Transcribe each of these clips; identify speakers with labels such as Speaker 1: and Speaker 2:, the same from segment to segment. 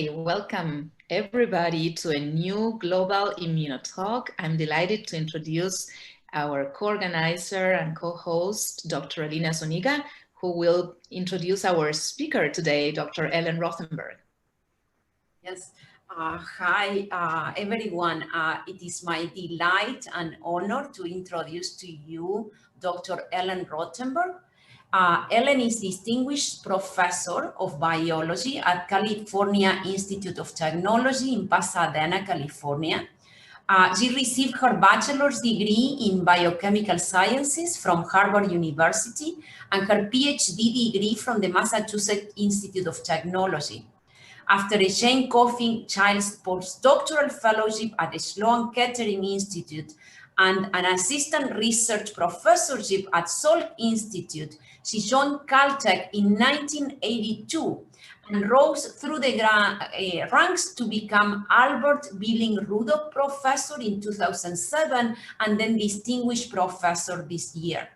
Speaker 1: Welcome everybody to a new Global Immunotalk. I'm delighted to introduce our co-organizer and co-host, Dr. Alina Zuniga, who will introduce our speaker today, Dr. Ellen Rothenberg.
Speaker 2: Yes. Hi, everyone. It is my delight and honor to introduce to you Dr. Ellen Rothenberg. Ellen is Distinguished Professor of Biology at California Institute of Technology in Pasadena, California. She received her bachelor's degree in biochemical sciences from Harvard University and her PhD degree from the Massachusetts Institute of Technology. After a Jane Coffin Childs postdoctoral fellowship at the Sloan Kettering Institute and an assistant research professorship at Salk Institute, she joined Caltech in 1982 and rose through the ranks to become Albert Billing Rudolph Professor in 2007 and then Distinguished Professor this year.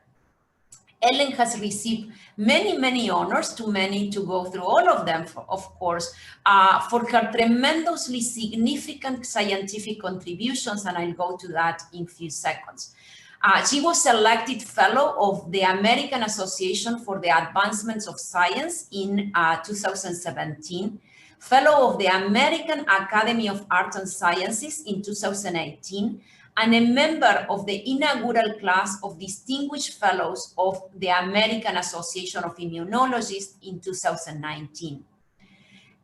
Speaker 2: Ellen has received many honors, too many to go through all of them, of course, for her tremendously significant scientific contributions, and I'll go to that in a few seconds. She was elected Fellow of the American Association for the Advancement of Science in 2017, Fellow of the American Academy of Arts and Sciences in 2018, and a member of the inaugural class of Distinguished Fellows of the American Association of Immunologists in 2019.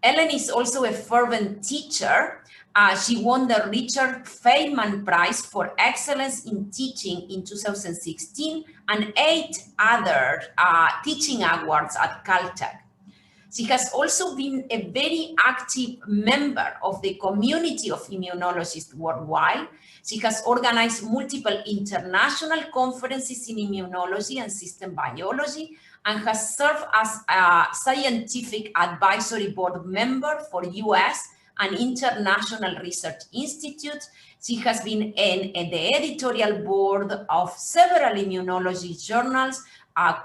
Speaker 2: Ellen is also a fervent teacher. She won the Richard Feynman Prize for Excellence in Teaching in 2016 and 8 other teaching awards at Caltech. She has also been a very active member of the community of immunologists worldwide. She has organized multiple international conferences in immunology and system biology and has served as a scientific advisory board member for US and international research institutes. She has been in the editorial board of several immunology journals,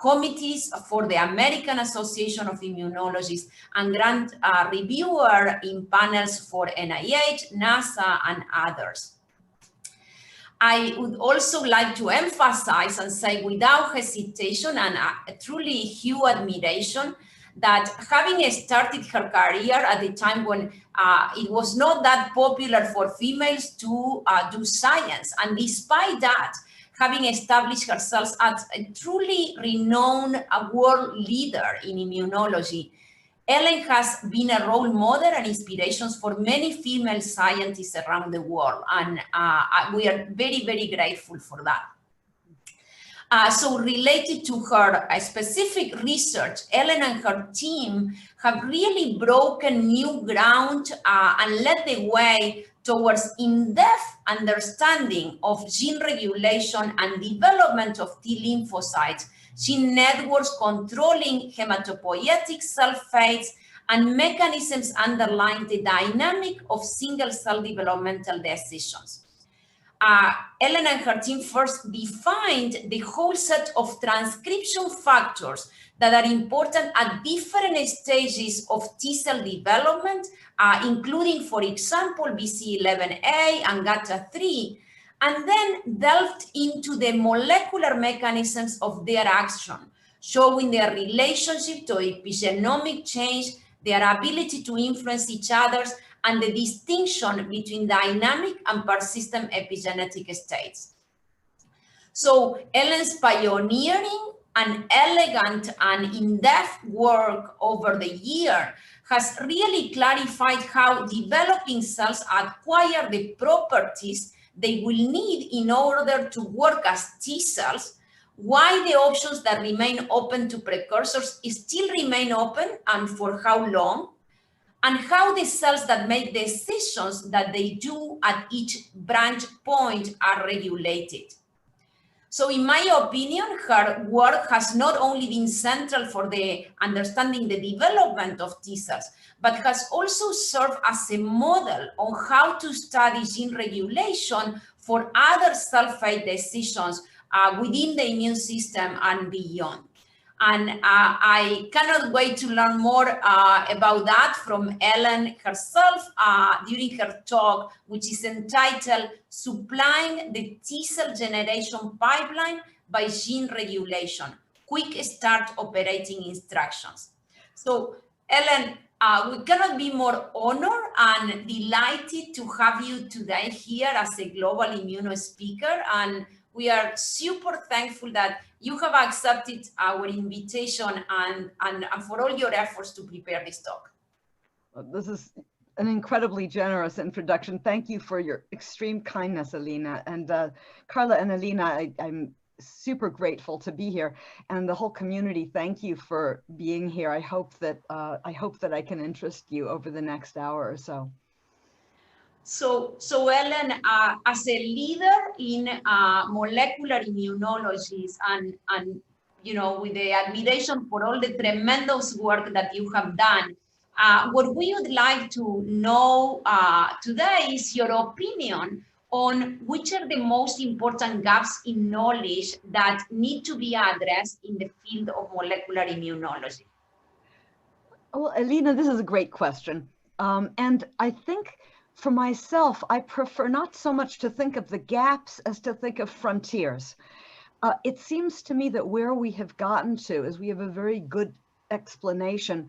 Speaker 2: committees for the American Association of Immunologists, and grant reviewer in panels for NIH, NASA, and others. I would also like to emphasize and say without hesitation and truly huge admiration that having started her career at the time when it was not that popular for females to do science, and despite that, having established herself as a truly renowned world leader in immunology, Ellen has been a role model and inspiration for many female scientists around the world, and we are very grateful for that. So related to her specific research, Ellen and her team have really broken new ground and led the way towards in-depth understanding of gene regulation and development of T lymphocytes, gene networks controlling hematopoietic cell fates, and mechanisms underlying the dynamic of single-cell developmental decisions. Ellen and her team first defined the whole set of transcription factors that are important at different stages of T-cell development, including, for example, BCL11A and GATA3, and then delved into the molecular mechanisms of their action, showing their relationship to epigenomic change, their ability to influence each other, and the distinction between dynamic and persistent epigenetic states. So Ellen's pioneering and elegant and in-depth work over the year has really clarified how developing cells acquire the properties they will need in order to work as T cells, why the options that remain open to precursors still remain open and for how long, and how the cells that make decisions that they do at each branch point are regulated. So in my opinion, her work has not only been central for the understanding the development of T cells, but has also served as a model on how to study gene regulation for other cell fate decisions within the immune system and beyond. And I cannot wait to learn more about that from Ellen herself during her talk, which is entitled Supplying the T-cell Generation Pipeline by Gene Regulation, Quick Start Operating Instructions. So Ellen, we cannot be more honored and delighted to have you today here as a global immuno speaker. And we are super thankful that you have accepted our invitation and for all your efforts to prepare this talk.
Speaker 3: This is an incredibly generous introduction. Thank you for your extreme kindness, Alina. And Carla and Alina, I'm super grateful to be here, and the whole community, thank you for being here. I hope that I can interest you over the next hour or so.
Speaker 2: So Ellen, as a leader in molecular immunology and you know, with the admiration for all the tremendous work that you have done, what we would like to know today is your opinion on which are the most important gaps in knowledge that need to be addressed in the field of molecular immunology.
Speaker 3: Well, Alina, this is a great question. And I think for myself, I prefer not so much to think of the gaps as to think of frontiers. It seems to me that where we have gotten to is we have a very good explanation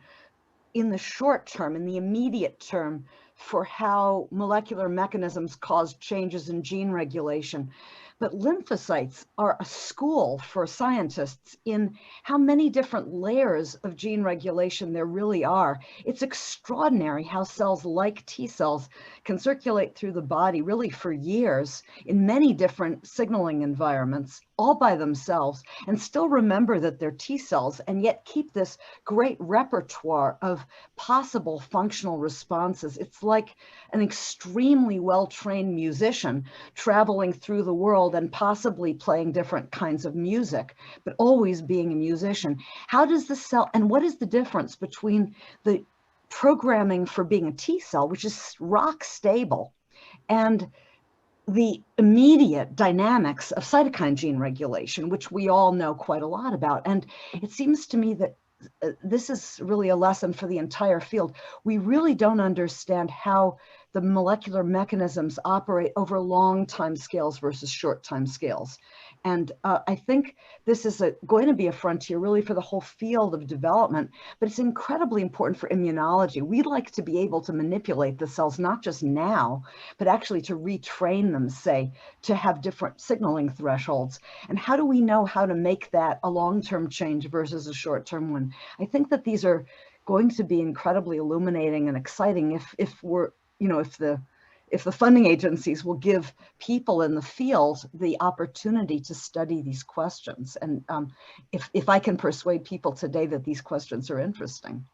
Speaker 3: in the short term, in the immediate term, for how molecular mechanisms cause changes in gene regulation. But lymphocytes are a school for scientists in how many different layers of gene regulation there really are. It's extraordinary how cells like T cells can circulate through the body really for years in many different signaling environments, all by themselves, and still remember that they're T cells, and yet keep this great repertoire of possible functional responses. It's like an extremely well-trained musician traveling through the world and possibly playing different kinds of music, but always being a musician. How does the cell, and what is the difference between the programming for being a T cell, which is rock stable, and the immediate dynamics of cytokine gene regulation, which we all know quite a lot about? And it seems to me that this is really a lesson for the entire field. We really don't understand how the molecular mechanisms operate over long time scales versus short time scales. And I think this is going to be a frontier really for the whole field of development, but it's incredibly important for immunology. We'd like to be able to manipulate the cells, not just now, but actually to retrain them, say, to have different signaling thresholds. And how do we know how to make that a long-term change versus a short-term one? I think that these are going to be incredibly illuminating and exciting if we're, you know, if the funding agencies will give people in the field the opportunity to study these questions. And if I can persuade people today that these questions are interesting.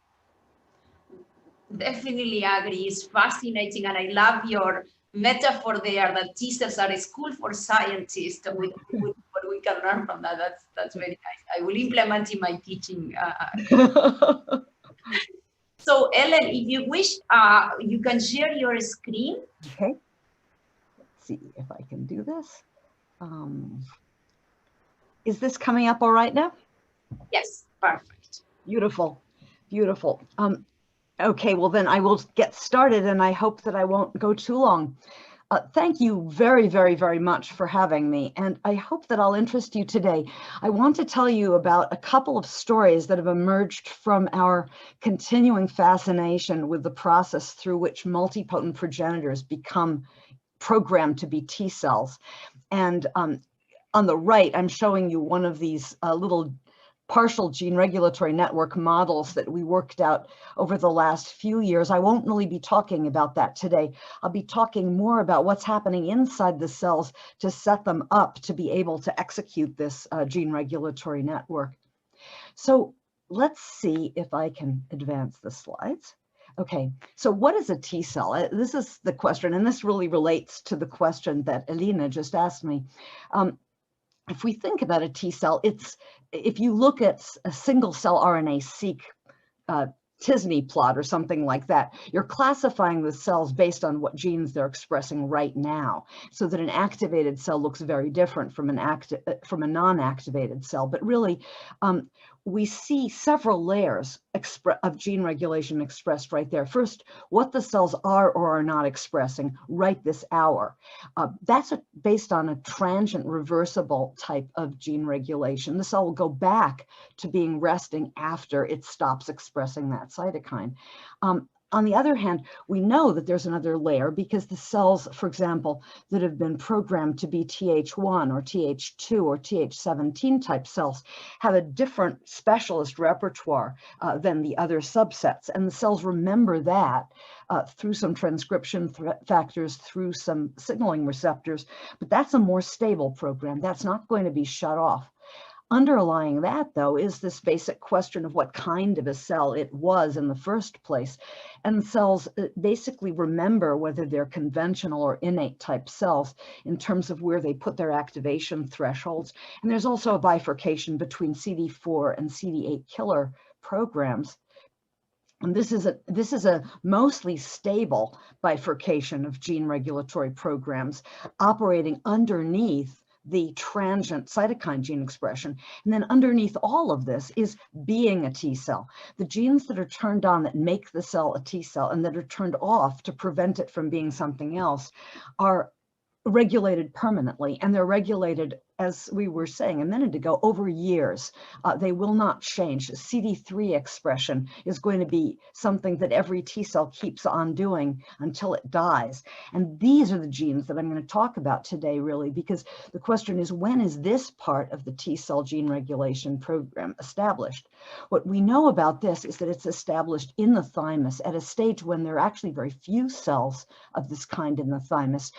Speaker 2: Definitely agree. It's fascinating. And I love your metaphor there that T cells are a school for scientists with what we can learn from that. That's very nice. I will implement in my teaching. So Ellen, if you wish, you can share your screen.
Speaker 3: Okay. Let's see if I can do this. Is this coming up all right now?
Speaker 2: Yes, perfect.
Speaker 3: Beautiful, beautiful. Okay, well then I will get started, and I hope that I won't go too long. Thank you very, very, very much for having me, and I hope that I'll interest you today. I want to tell you about a couple of stories that have emerged from our continuing fascination with the process through which multipotent progenitors become programmed to be T cells. And on the right, I'm showing you one of these little partial gene regulatory network models that we worked out over the last few years. I won't really be talking about that today. I'll be talking more about what's happening inside the cells to set them up to be able to execute this gene regulatory network. So let's see if I can advance the slides. Okay, so what is a T cell? This is the question, and this really relates to the question that Alina just asked me. If we think about a T cell, if you look at a single cell RNA-seq Tisney plot or something like that, you're classifying the cells based on what genes they're expressing right now, so that an activated cell looks very different from a non-activated cell. But really, we see several layers of gene regulation expressed right there. First, what the cells are or are not expressing right this hour. That's based on a transient reversible type of gene regulation. The cell will go back to being resting after it stops expressing that cytokine. On the other hand, we know that there's another layer because the cells, for example, that have been programmed to be Th1 or Th2 or Th17 type cells have a different specialist repertoire than the other subsets. And the cells remember that through some transcription factors, through some signaling receptors, but that's a more stable program. That's not going to be shut off. Underlying that, though, is this basic question of what kind of a cell it was in the first place. And cells basically remember whether they're conventional or innate type cells in terms of where they put their activation thresholds. And there's also a bifurcation between CD4 and CD8 killer programs. And this is a mostly stable bifurcation of gene regulatory programs operating underneath the transient cytokine gene expression. And then underneath all of this is being a T cell. The genes that are turned on that make the cell a T cell and that are turned off to prevent it from being something else are regulated permanently, and they're regulated, as we were saying a minute ago, over years. They will not change. CD3 expression is going to be something that every T cell keeps on doing until it dies. And these are the genes that I'm going to talk about today, really, because the question is, when is this part of the T cell gene regulation program established? What we know about this is that it's established in the thymus at a stage when there are actually very few cells of this kind in the thymus.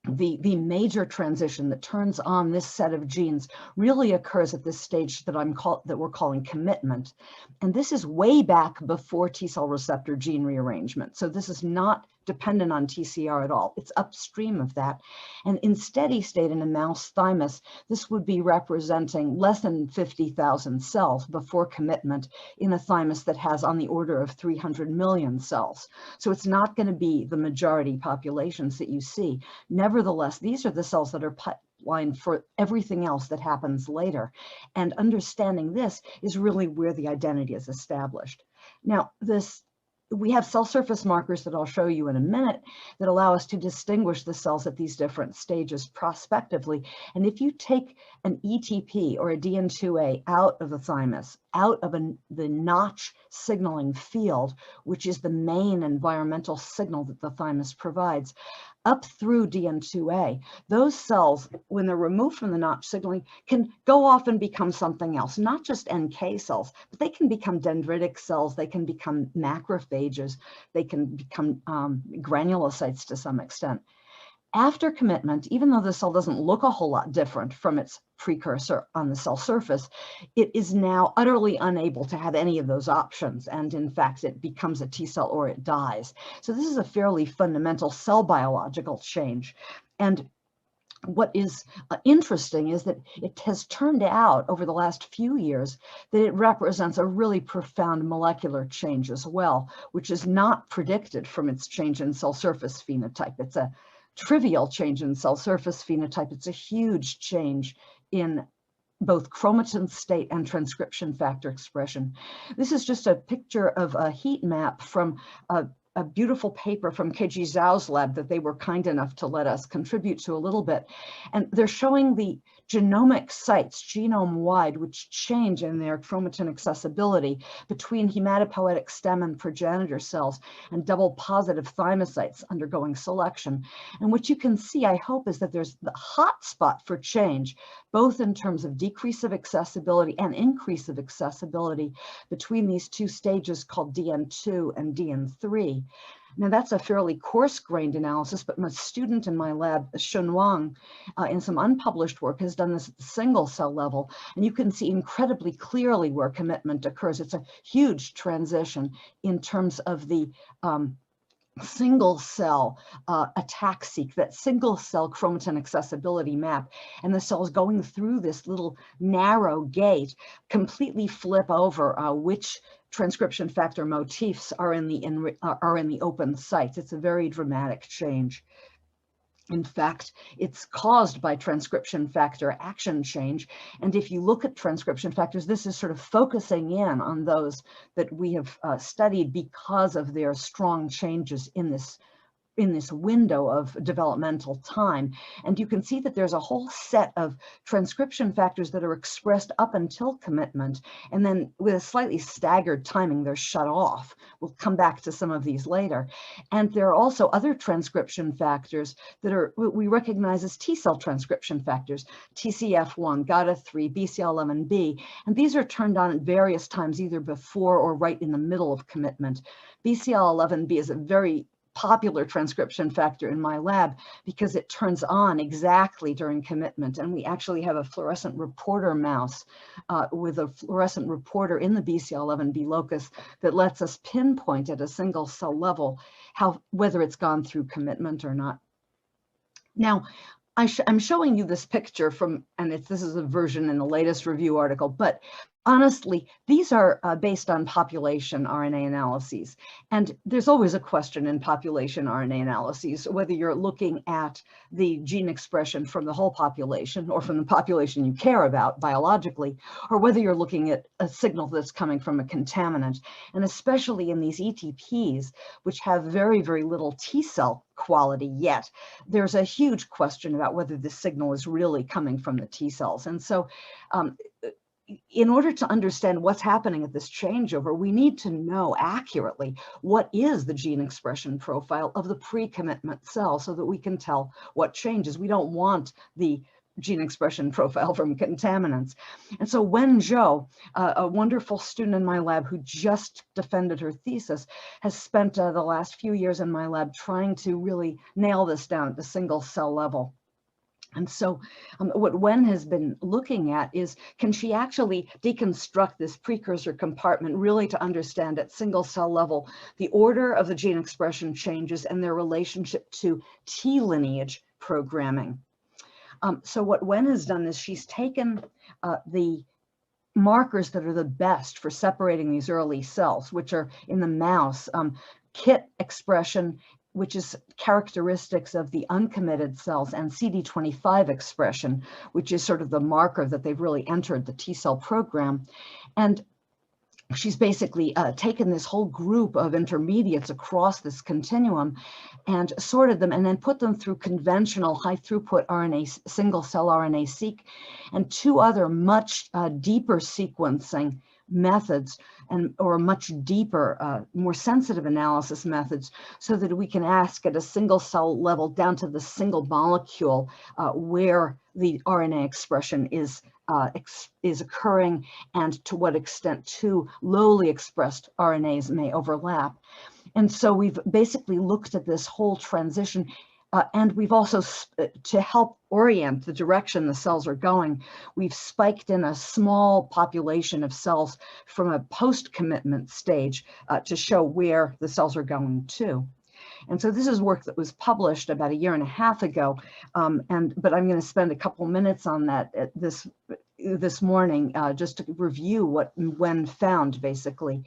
Speaker 3: The major transition that turns on this set of genes really occurs at this stage that we're calling commitment. And this is way back before T cell receptor gene rearrangement. So this is not dependent on TCR at all. It's upstream of that. And in steady state in a mouse thymus, this would be representing less than 50,000 cells before commitment in a thymus that has on the order of 300 million cells. So it's not going to be the majority populations that you see. Nevertheless, these are the cells that are pipelined for everything else that happens later. And understanding this is really where the identity is established. Now, we have cell surface markers that I'll show you in a minute that allow us to distinguish the cells at these different stages prospectively. And if you take an ETP or a DN2A out of the thymus, out of the notch signaling field, which is the main environmental signal that the thymus provides, up through DN2A, those cells, when they're removed from the notch signaling, can go off and become something else, not just NK cells, but they can become dendritic cells, they can become macrophages, they can become granulocytes to some extent. After commitment, even though the cell doesn't look a whole lot different from its precursor on the cell surface, it is now utterly unable to have any of those options. And in fact, it becomes a T cell or it dies. So this is a fairly fundamental cell biological change. And what is interesting is that it has turned out over the last few years that it represents a really profound molecular change as well, which is not predicted from its change in cell surface phenotype. It's a trivial change in cell surface phenotype. It's a huge change in both chromatin state and transcription factor expression. This is just a picture of a heat map from a beautiful paper from KG Zhao's lab that they were kind enough to let us contribute to a little bit. And they're showing the genomic sites, genome-wide, which change in their chromatin accessibility between hematopoietic stem and progenitor cells and double positive thymocytes undergoing selection. And what you can see, I hope, is that there's the hot spot for change, both in terms of decrease of accessibility and increase of accessibility between these two stages called DN2 and DN3. Now that's a fairly coarse-grained analysis, but my student in my lab, Shun Wang, in some unpublished work, has done this at the single cell level, and you can see incredibly clearly where commitment occurs. It's a huge transition in terms of the single cell attack-seq, that single cell chromatin accessibility map, and the cells going through this little narrow gate completely flip over which transcription factor motifs are in the open sites. It's a very dramatic change. In fact, it's caused by transcription factor action change. And if you look at transcription factors, this is sort of focusing in on those that we have studied because of their strong changes in this window of developmental time. And you can see that there's a whole set of transcription factors that are expressed up until commitment, and then with a slightly staggered timing, they're shut off. We'll come back to some of these later. And there are also other transcription factors that are we recognize as T cell transcription factors, TCF1, GATA3, BCL11B, and these are turned on at various times, either before or right in the middle of commitment. BCL11B is a very popular transcription factor in my lab because it turns on exactly during commitment. And we actually have a fluorescent reporter mouse with a fluorescent reporter in the BCL11B locus that lets us pinpoint at a single cell level whether it's gone through commitment or not. Now, I'm showing you this picture from, and this is a version in the latest review article, but honestly, these are based on population RNA analyses. And there's always a question in population RNA analyses, whether you're looking at the gene expression from the whole population or from the population you care about biologically, or whether you're looking at a signal that's coming from a contaminant. And especially in these ETPs, which have very, very little T cell quality yet, there's a huge question about whether this signal is really coming from the T cells. And so in order to understand what's happening at this changeover, we need to know accurately what is the gene expression profile of the pre-commitment cell so that we can tell what changes. We don't want the gene expression profile from contaminants. And so Wen Zhou, a wonderful student in my lab who just defended her thesis, has spent the last few years in my lab trying to really nail this down at the single cell level. And so what Wen has been looking at is, can she actually deconstruct this precursor compartment really to understand at single cell level the order of the gene expression changes and their relationship to T-lineage programming. So what Wen has done is she's taken the markers that are the best for separating these early cells, which are in the mouse, KIT expression, which is characteristics of the uncommitted cells, and CD25 expression, which is sort of the marker that they've really entered the T cell program. And she's basically taken this whole group of intermediates across this continuum and sorted them and then put them through conventional high throughput RNA, single cell RNA-seq, and two other much deeper sequencing methods or much deeper, more sensitive analysis methods, so that we can ask at a single cell level down to the single molecule where the RNA expression is occurring and to what extent two lowly expressed RNAs may overlap. And so we've basically looked at this whole transition. And we've also, to help orient the direction the cells are going, we've spiked in a small population of cells from a post-commitment stage to show where the cells are going to. And so this is work that was published about 1.5 years ago, but I'm going to spend a couple minutes on that this morning just to review what Wen found, basically.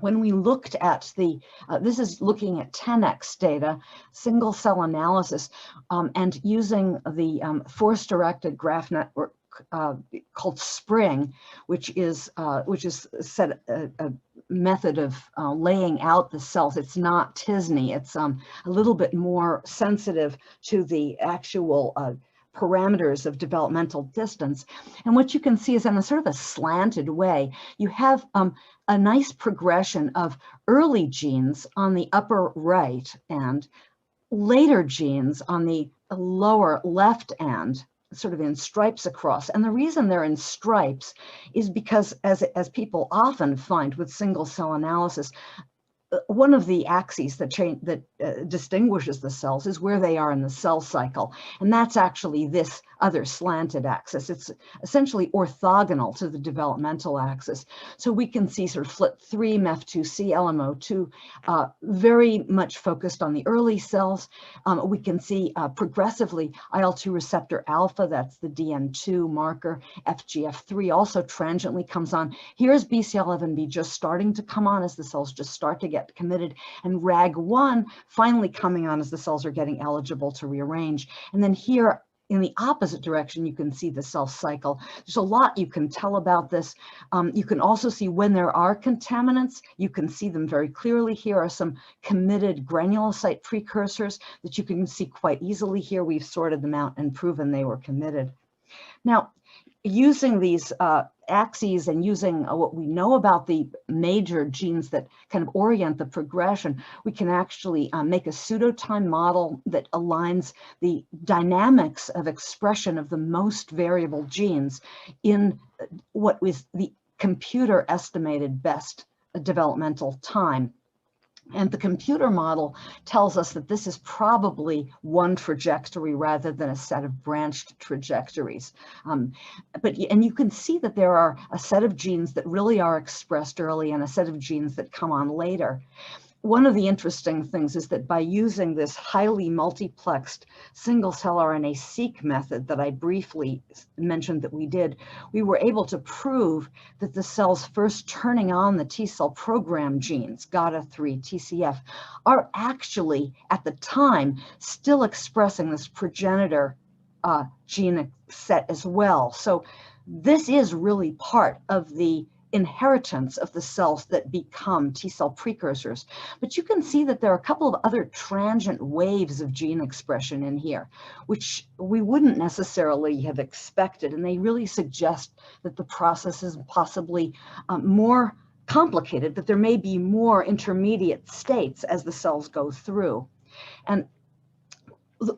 Speaker 3: When we looked at this is looking at 10x data, single cell analysis, and using the force-directed graph network called SPRING, which is a method of laying out the cells. It's not t-SNE. It's a little bit more sensitive to the actual parameters of developmental distance. And what you can see is in a sort of a slanted way, you have a nice progression of early genes on the upper right and later genes on the lower left end, sort of in stripes across. And the reason they're in stripes is because, as people often find with single cell analysis, one of the axes that distinguishes the cells is where they are in the cell cycle. And that's actually this other slanted axis. It's essentially orthogonal to the developmental axis. So we can see sort of FLT3, MEF2C, LMO2, very much focused on the early cells. We can see progressively IL-2 receptor alpha, that's the DN2 marker, FGF3 also transiently comes on. Here's BCL11B just starting to come on as the cells just start to get get committed, and RAG1 finally coming on as the cells are getting eligible to rearrange. And then here in the opposite direction, you can see the cell cycle. There's a lot you can tell about this. You can also see when there are contaminants. You can see them very clearly. Here are some committed granulocyte precursors that you can see quite easily here. We've sorted them out and proven they were committed. Now, using these axes and using what we know about the major genes that kind of orient the progression, we can actually make a pseudotime model that aligns the dynamics of expression of the most variable genes in what was the computer estimated best developmental time. And the computer model tells us that this is probably one trajectory rather than a set of branched trajectories. And you can see that there are a set of genes that really are expressed early and a set of genes that come on later. One of the interesting things is that by using this highly multiplexed single-cell RNA-seq method that I briefly mentioned that we did, we were able to prove that the cells first turning on the T-cell program genes, GATA3, TCF, are actually, at the time, still expressing this progenitor gene set as well. So this is really part of the inheritance of the cells that become T-cell precursors. But you can see that there are a couple of other transient waves of gene expression in here, which we wouldn't necessarily have expected. And they really suggest that the process is possibly more complicated, that there may be more intermediate states as the cells go through. And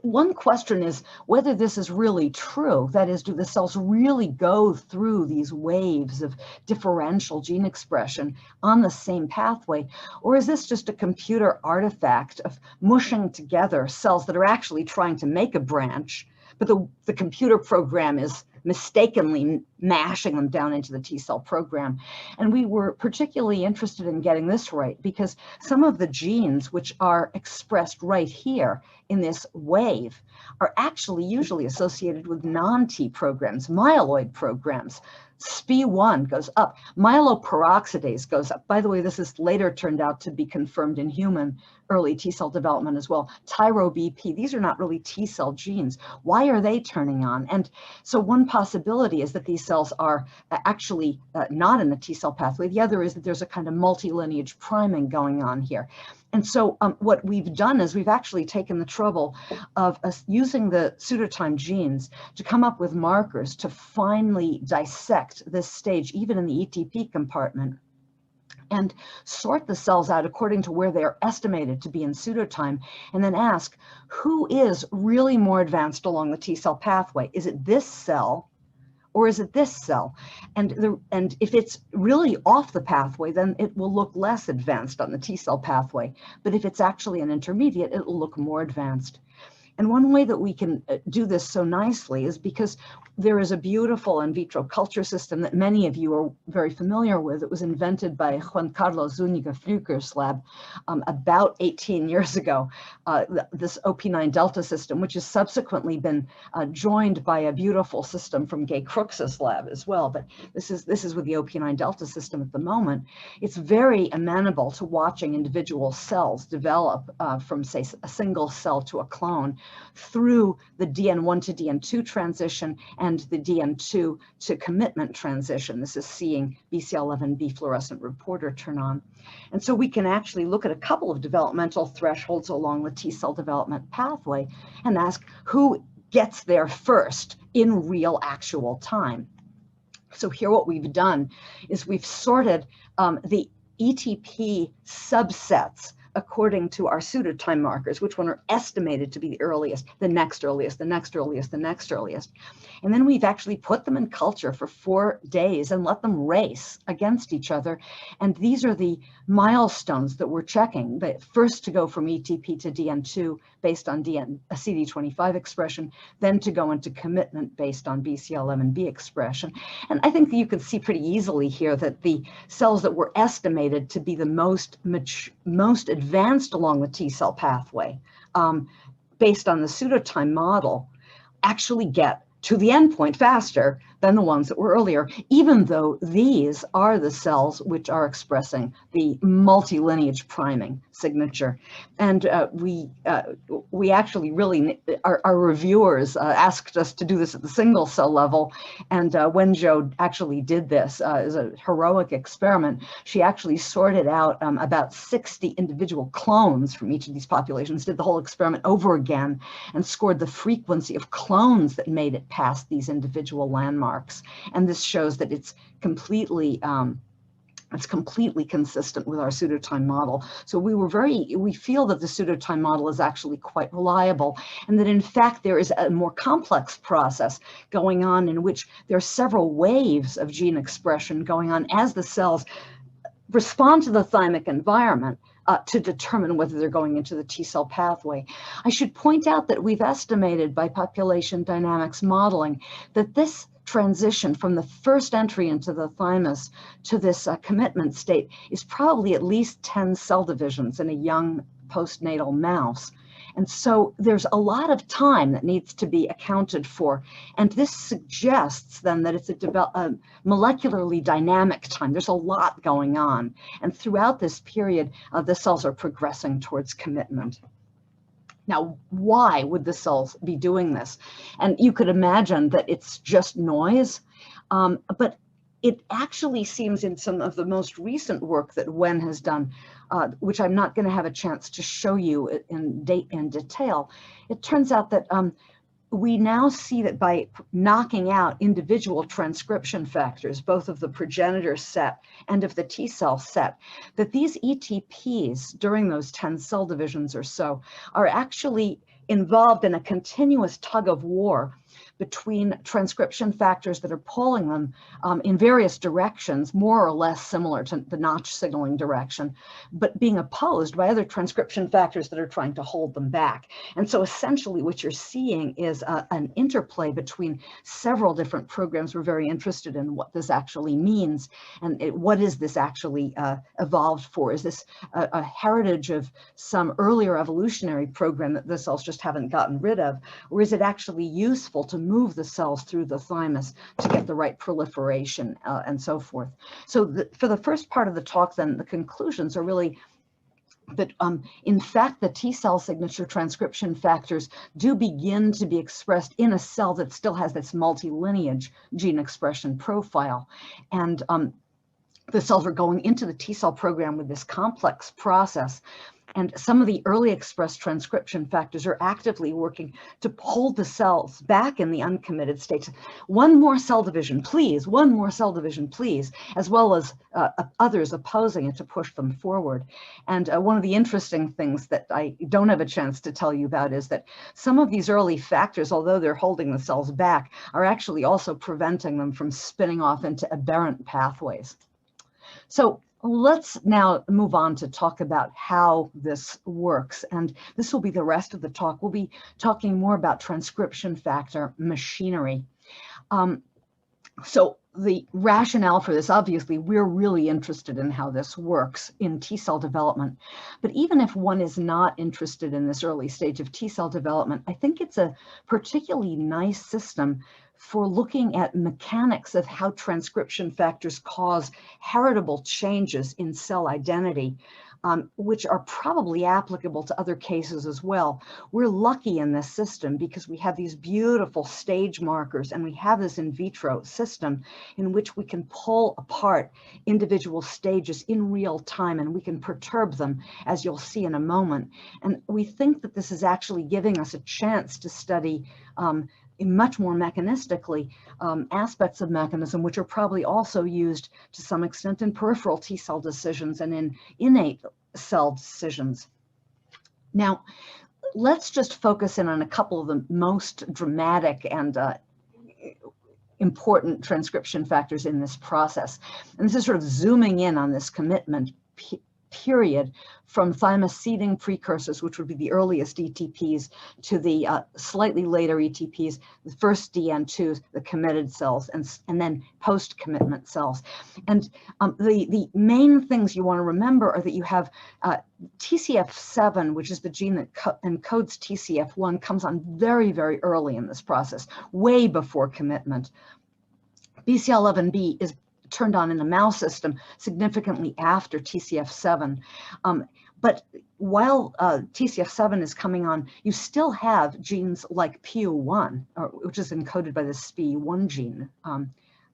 Speaker 3: one question is whether this is really true. That is, do the cells really go through these waves of differential gene expression on the same pathway? Or is this just a computer artifact of mushing together cells that are actually trying to make a branch, but the computer program is mistakenly mashing them down into the T-cell program? And we were particularly interested in getting this right because some of the genes which are expressed right here in this wave are actually usually associated with non-T programs, myeloid programs. SPE1 goes up, myeloperoxidase goes up. By the way, this is later turned out to be confirmed in human early T-cell development as well. ThyroBP, these are not really T-cell genes. Why are they turning on? And so one possibility is that these cells are actually not in the T-cell pathway. The other is that there's a kind of multi-lineage priming going on here. And so what we've done is we've actually taken the trouble of using the pseudotime genes to come up with markers to finely dissect this stage, even in the ETP compartment, and sort the cells out according to where they are estimated to be in pseudotime, and then ask, who is really more advanced along the T-cell pathway? Is it this cell? Or is it this cell? And if it's really off the pathway, then it will look less advanced on the T-cell pathway. But if it's actually an intermediate, it will look more advanced. And one way that we can do this so nicely is because there is a beautiful in vitro culture system that many of you are very familiar with. It was invented by Juan Carlos Zúñiga Flüger's lab about 18 years ago, this OP9 delta system, which has subsequently been joined by a beautiful system from Gay Crooks's lab as well. But this is with the OP9 delta system at the moment. It's very amenable to watching individual cells develop from, say, a single cell to a clone through the DN1 to DN2 transition and the DN2 to commitment transition. This is seeing BCL11B fluorescent reporter turn on. And so we can actually look at a couple of developmental thresholds along the T-cell development pathway and ask who gets there first in real actual time. So here what we've done is we've sorted the ETP subsets according to our pseudotime markers, which one are estimated to be the earliest, the next earliest, the next earliest, the next earliest. And then we've actually put them in culture for 4 days and let them race against each other. And these are the milestones that we're checking. The first to go from ETP to DN2 based on CD25 expression, then to go into commitment based on BCL11B expression. And I think that you can see pretty easily here that the cells that were estimated to be the most advanced along the T-cell pathway, based on the pseudotime model, actually get to the endpoint faster than the ones that were earlier, even though these are the cells which are expressing the multi-lineage priming signature. And we actually really, our reviewers asked us to do this at the single cell level, and Wenzhou actually did this as a heroic experiment. She actually sorted out about 60 individual clones from each of these populations, did the whole experiment over again, and scored the frequency of clones that made it past these individual landmarks. And this shows that it's completely consistent with our pseudotime model. So we feel that the pseudotime model is actually quite reliable, and that in fact there is a more complex process going on in which there are several waves of gene expression going on as the cells respond to the thymic environment to determine whether they're going into the T-cell pathway. I should point out that we've estimated by population dynamics modeling that this transition from the first entry into the thymus to this commitment state is probably at least 10 cell divisions in a young postnatal mouse. And so there's a lot of time that needs to be accounted for. And this suggests then that it's a molecularly dynamic time. There's a lot going on. And throughout this period, the cells are progressing towards commitment. Now, why would the cells be doing this? And you could imagine that it's just noise, but it actually seems in some of the most recent work that Wen has done, which I'm not going to have a chance to show you in detail, it turns out that we now see that by knocking out individual transcription factors, both of the progenitor set and of the T cell set, that these ETPs during those 10 cell divisions or so are actually involved in a continuous tug of war between transcription factors that are pulling them in various directions, more or less similar to the notch signaling direction, but being opposed by other transcription factors that are trying to hold them back. And so essentially what you're seeing is an interplay between several different programs. We're very interested in what this actually means, and what is this actually evolved for? Is this a heritage of some earlier evolutionary program that the cells just haven't gotten rid of? Or is it actually useful to move the cells through the thymus to get the right proliferation and so forth? So for the first part of the talk, then, the conclusions are really that in fact the T cell signature transcription factors do begin to be expressed in a cell that still has this multi-lineage gene expression profile. And the cells are going into the T cell program with this complex process. And some of the early expressed transcription factors are actively working to hold the cells back in the uncommitted state. One more cell division, please. One more cell division, please, as well as others opposing it to push them forward. And one of the interesting things that I don't have a chance to tell you about is that some of these early factors, although they're holding the cells back, are actually also preventing them from spinning off into aberrant pathways. So let's now move on to talk about how this works. And this will be the rest of the talk. We'll be talking more about transcription factor machinery. So the rationale for this, obviously, we're really interested in how this works in T cell development. But even if one is not interested in this early stage of T cell development, I think it's a particularly nice system for looking at mechanics of how transcription factors cause heritable changes in cell identity, which are probably applicable to other cases as well. We're lucky in this system because we have these beautiful stage markers, and we have this in vitro system in which we can pull apart individual stages in real time, and we can perturb them, as you'll see in a moment. And we think that this is actually giving us a chance to study much more mechanistically aspects of mechanism, which are probably also used to some extent in peripheral T cell decisions and in innate cell decisions. Now, let's just focus in on a couple of the most dramatic and important transcription factors in this process. And this is sort of zooming in on this commitment period from thymus seeding precursors, which would be the earliest ETPs, to the slightly later ETPs, the first DN2s, the committed cells, and then post-commitment cells. And the main things you want to remember are that you have TCF7, which is the gene that encodes TCF1, comes on very, very early in this process, way before commitment. BCL11B is turned on in the mouse system significantly after TCF7. But while TCF7 is coming on, you still have genes like PU1, which is encoded by the SPE1 gene,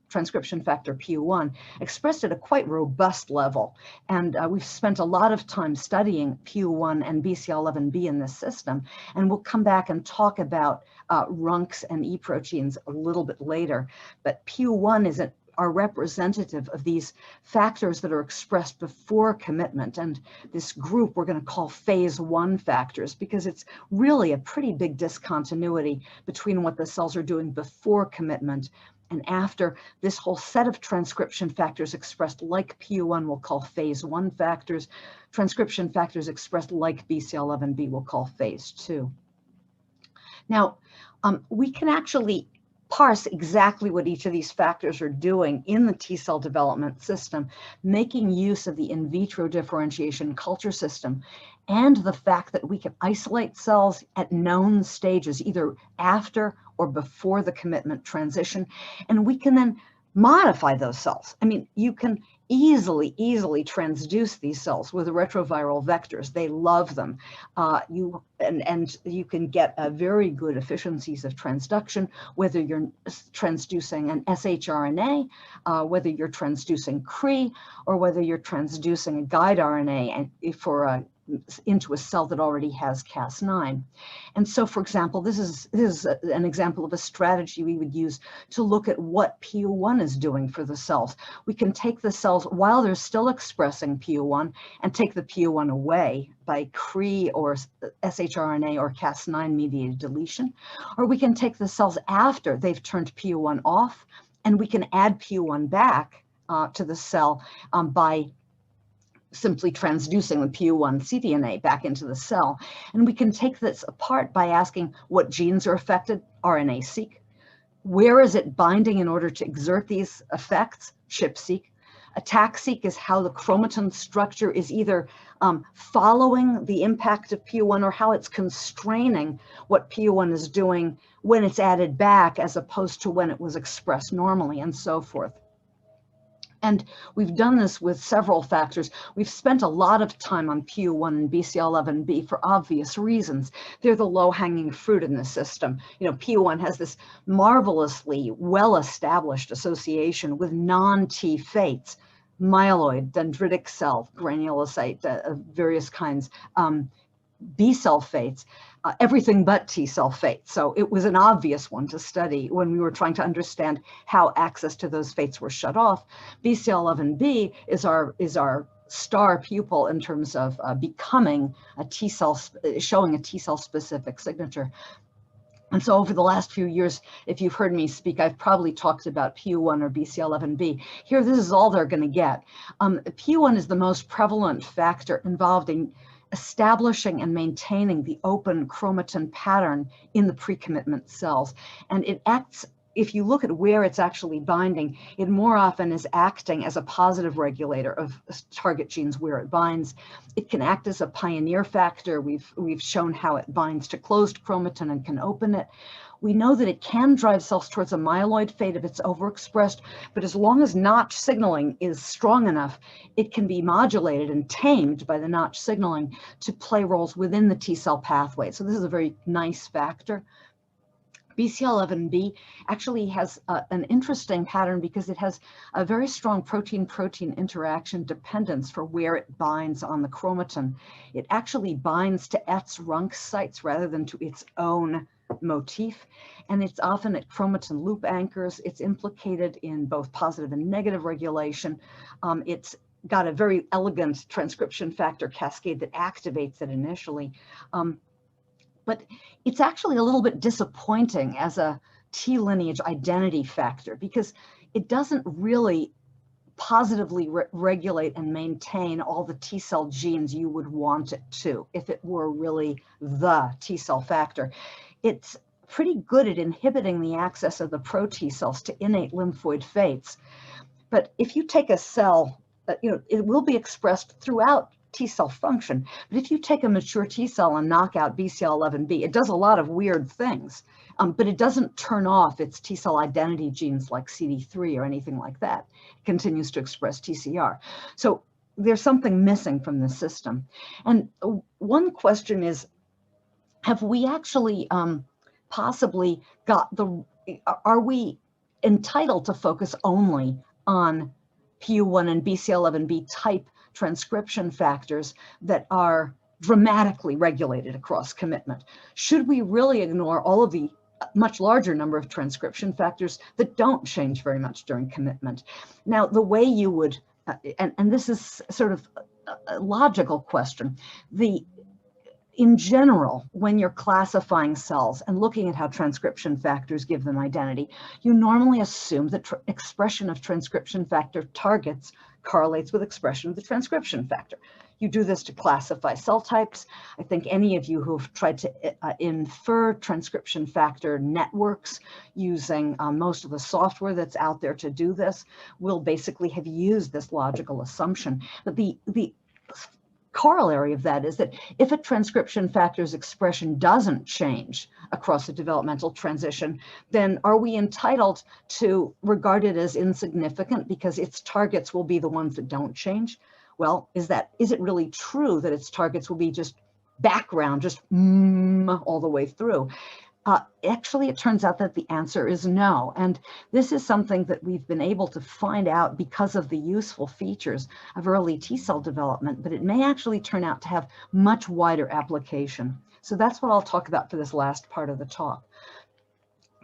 Speaker 3: transcription factor PU1, expressed at a quite robust level. And we've spent a lot of time studying PU1 and BCL11B in this system. And we'll come back and talk about RUNX and E proteins a little bit later. But PU1 are representative of these factors that are expressed before commitment. And this group we're going to call phase 1 factors, because it's really a pretty big discontinuity between what the cells are doing before commitment and after. This whole set of transcription factors expressed like PU1 we'll call phase 1 factors. Transcription factors expressed like BCL11B we'll call phase 2. Now, we can actually parse exactly what each of these factors are doing in the T cell development system, making use of the in vitro differentiation culture system and the fact that we can isolate cells at known stages, either after or before the commitment transition, and we can then modify those cells. I mean, you can easily transduce these cells with retroviral vectors. They love them. And you can get very good efficiencies of transduction, whether you're transducing an shRNA, whether you're transducing Cre, or whether you're transducing a guide RNA into a cell that already has Cas9. And so, for example, this is an example of a strategy we would use to look at what PU1 is doing for the cells. We can take the cells while they're still expressing PU1 and take the PU1 away by Cre or shRNA or Cas9 mediated deletion, or we can take the cells after they've turned PU1 off and we can add PU1 back to the cell by simply transducing the PU1 cDNA back into the cell. And we can take this apart by asking what genes are affected, RNA-seq. Where is it binding in order to exert these effects, ChIP-seq. Attack-seq is how the chromatin structure is either following the impact of PU1 or how it's constraining what PU1 is doing when it's added back as opposed to when it was expressed normally, and so forth. And we've done this with several factors. We've spent a lot of time on PU1 and BCL11B for obvious reasons. They're the low-hanging fruit in the system. You know, PU1 has this marvelously well-established association with non-T fates, myeloid, dendritic cell, granulocyte, various kinds, B cell fates, everything but T cell fates. So it was an obvious one to study when we were trying to understand how access to those fates were shut off. BCL11B is our star pupil in terms of becoming a T cell, showing a T cell specific signature. And so over the last few years, if you've heard me speak, I've probably talked about PU1 or BCL11B. Here, this is all they're going to get. PU1 is the most prevalent factor involved in establishing and maintaining the open chromatin pattern in the pre-commitment cells. And it acts, if you look at where it's actually binding, it more often is acting as a positive regulator of target genes where it binds. It can act as a pioneer factor. We've shown how it binds to closed chromatin and can open it. We know that it can drive cells towards a myeloid fate if it's overexpressed, but as long as Notch signaling is strong enough, it can be modulated and tamed by the Notch signaling to play roles within the T cell pathway. So this is a very nice factor. BCL11B actually has an interesting pattern because it has a very strong protein-protein interaction dependence for where it binds on the chromatin. It actually binds to its RUNX sites rather than to its own motif, and it's often at chromatin loop anchors. It's implicated in both positive and negative regulation. It's got a very elegant transcription factor cascade that activates it initially. But it's actually a little bit disappointing as a T-lineage identity factor because it doesn't really positively regulate and maintain all the T cell genes you would want it to if it were really the T cell factor. It's pretty good at inhibiting the access of the pro-T cells to innate lymphoid fates. But if you take a cell, it will be expressed throughout T cell function. But if you take a mature T cell and knock out BCL11B, it does a lot of weird things. but it doesn't turn off its T cell identity genes like CD3 or anything like that. It continues to express TCR. So there's something missing from the system. And one question is, have we actually possibly are we entitled to focus only on PU1 and BCL11B type transcription factors that are dramatically regulated across commitment? Should we really ignore all of the much larger number of transcription factors that don't change very much during commitment? Now, the way you would, and this is sort of a logical question, in general, when you're classifying cells and looking at how transcription factors give them identity, you normally assume that expression of transcription factor targets correlates with expression of the transcription factor. You do this to classify cell types. I think any of you who've tried to infer transcription factor networks using most of the software that's out there to do this will basically have used this logical assumption. But the corollary of that is that if a transcription factor's expression doesn't change across a developmental transition, then are we entitled to regard it as insignificant because its targets will be the ones that don't change? Well, is it really true that its targets will be just background, just all the way through? Actually, it turns out that the answer is no. And this is something that we've been able to find out because of the useful features of early T cell development, but it may actually turn out to have much wider application. So that's what I'll talk about for this last part of the talk.